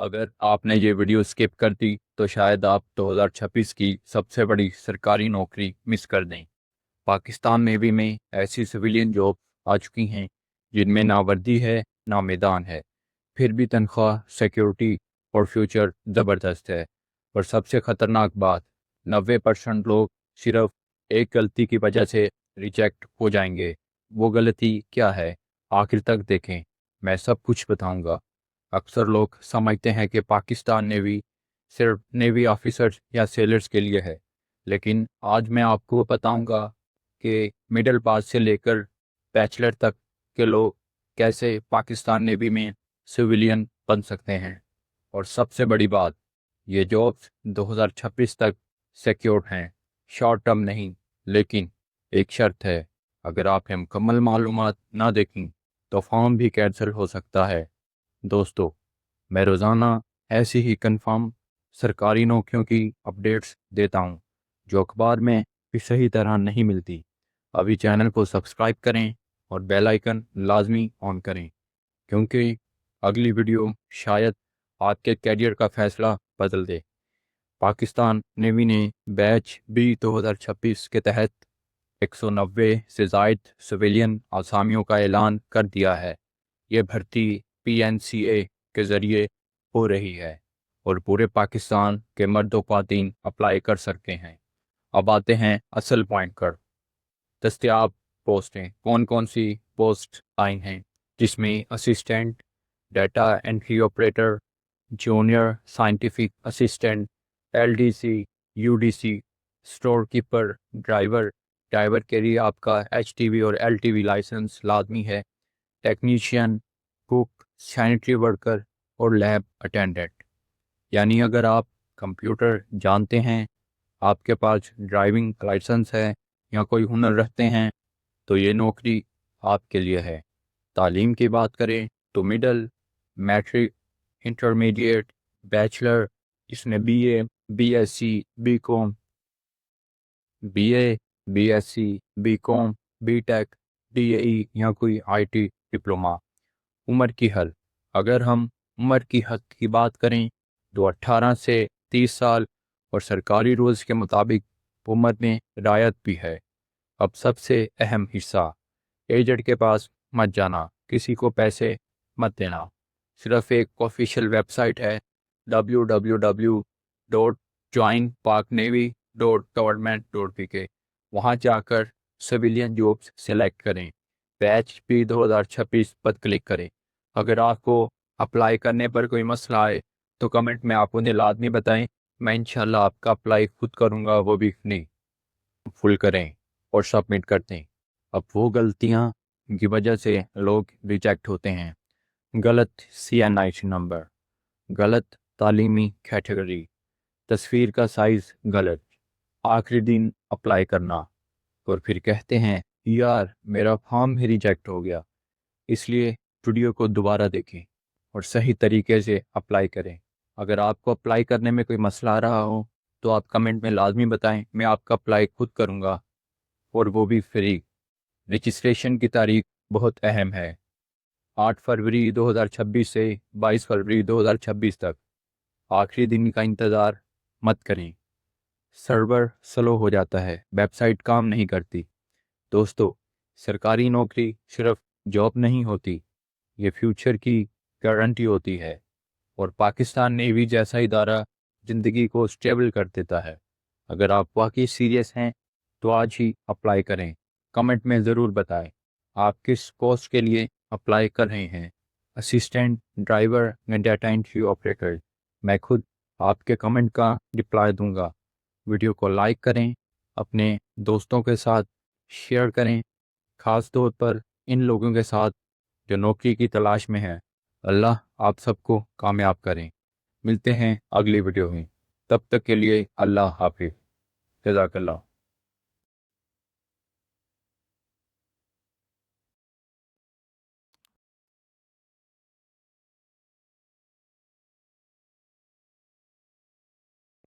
अगर आपने ये वीडियो स्किप कर दी तो शायद आप 2026 की सबसे बड़ी सरकारी नौकरी मिस कर दें। पाकिस्तान नेवी में ऐसी सिविलियन जॉब आ चुकी हैं जिनमें ना वर्दी है ना मैदान है, फिर भी तनख्वाह, सिक्योरिटी और फ्यूचर ज़बरदस्त है। और सबसे ख़तरनाक बात, 90% लोग सिर्फ एक गलती की वजह से रिजेक्ट हो जाएंगे। वो गलती क्या है? आखिर तक देखें, मैं सब कुछ बताऊंगा। अक्सर लोग समझते हैं कि पाकिस्तान नेवी सिर्फ नेवी ऑफिसर्स या सेलर्स के लिए है, लेकिन आज मैं आपको बताऊंगा कि मिडिल पास से लेकर बैचलर तक के लोग कैसे पाकिस्तान नेवी में सिविलियन बन सकते हैं। और सबसे बड़ी बात, ये जॉब्स 2026 तक सिक्योर हैं, शॉर्ट टर्म नहीं। लेकिन एक शर्त है, अगर आपने मुकम्मल मालूमात ना देखी तो फॉर्म भी कैंसिल हो सकता है। दोस्तों, मैं रोज़ाना ऐसी ही कंफर्म सरकारी नौकरियों की अपडेट्स देता हूँ जो अखबार में भी सही तरह नहीं मिलती। अभी चैनल को सब्सक्राइब करें और बेल आइकन लाजमी ऑन करें, क्योंकि अगली वीडियो शायद आपके कैरियर का फैसला बदल दे। पाकिस्तान नेवी ने बैच बी 2026 के तहत 190 से ज़ायद सिविलियन आसामियों का ऐलान कर दिया है। ये भर्ती PNCA के ज़रिए हो रही है और पूरे पाकिस्तान के मर्द व ख्वातीन अप्लाई कर सकते हैं। अब आते हैं असल पॉइंट पर। दस्तयाब पोस्टें कौन कौन सी पोस्ट आई हैं, जिसमें assistant, data entry operator, junior scientific assistant, LDC, UDC, store keeper, driver. Driver के लिए आपका HTV और LTV लाइसेंस लाजमी है। टेक्नीशियन, कुक, सैनिटरी वर्कर और लैब अटेंडेंट। यानी अगर आप कंप्यूटर जानते हैं, आपके पास ड्राइविंग लाइसेंस है या कोई हुनर रखते हैं, तो ये नौकरी आपके लिए है। तालीम की बात करें तो मिडल, मैट्रिक, इंटरमीडिएट, बैचलर, इसमें BA, BSc, BCom, BA, BSc, BCom, BTech, DAE या कोई IT डिप्लोमा। उम्र की हद, अगर हम उम्र की हद की बात करें तो 18 से 30 साल, और सरकारी रूल्स के मुताबिक उम्र में रायत भी है। अब सबसे अहम हिस्सा, एजेंट के पास मत जाना, किसी को पैसे मत देना। सिर्फ एक ऑफिशियल वेबसाइट है www.joinparknavy.government.pk, वहाँ जाकर सिविलियन जॉब्स सेलेक्ट करें। बैच भी 2026 पर क्लिक करें। अगर आपको अप्लाई करने पर कोई मसला आए तो कमेंट में आप उन्हें लाजमी बताएं। मैं इंशाल्लाह आपका अप्लाई खुद करूँगा, वो भी नहीं फुल करें और सबमिट कर दें। अब वो गलतियाँ की वजह से लोग रिजेक्ट होते हैं: गलत CNIC नंबर, गलत तालीमी कैटेगरी, तस्वीर का साइज़ गलत, आखिरी दिन अप्लाई करना, और फिर कहते हैं यार मेरा फॉर्म ही रिजेक्ट हो गया। इसलिए वीडियो को दोबारा देखें और सही तरीके से अप्लाई करें। अगर आपको अप्लाई करने में कोई मसला आ रहा हो तो आप कमेंट में लाजमी बताएं, मैं आपका अप्लाई खुद करूँगा, और वो भी फ्री। रजिस्ट्रेशन की तारीख बहुत अहम है, 8 फरवरी 2026 से 22 फरवरी 2026 तक। आखिरी दिन का इंतज़ार मत करें, सर्वर स्लो हो जाता है, वेबसाइट काम नहीं करती। दोस्तों, सरकारी नौकरी सिर्फ जॉब नहीं होती, ये फ्यूचर की गारंटी होती है। और पाकिस्तान नेवी जैसा इदारा ज़िंदगी को स्टेबल कर देता है। अगर आप वाकई सीरियस हैं तो आज ही अप्लाई करें। कमेंट में ज़रूर बताएं आप किस पोस्ट के लिए अप्लाई कर रहे हैं, असिस्टेंट, ड्राइवर या डाटा एंट्री ऑपरेटर। मैं खुद आपके कमेंट का रिप्लाई दूंगा। वीडियो को लाइक करें, अपने दोस्तों के साथ शेयर करें, ख़ास तौर पर इन लोगों के साथ जो नौकरी की तलाश में हैं। अल्लाह आप सबको कामयाब करें। मिलते हैं अगली वीडियो में, तब तक के लिए अल्लाह हाफिज़। जज़ाकल्लाह।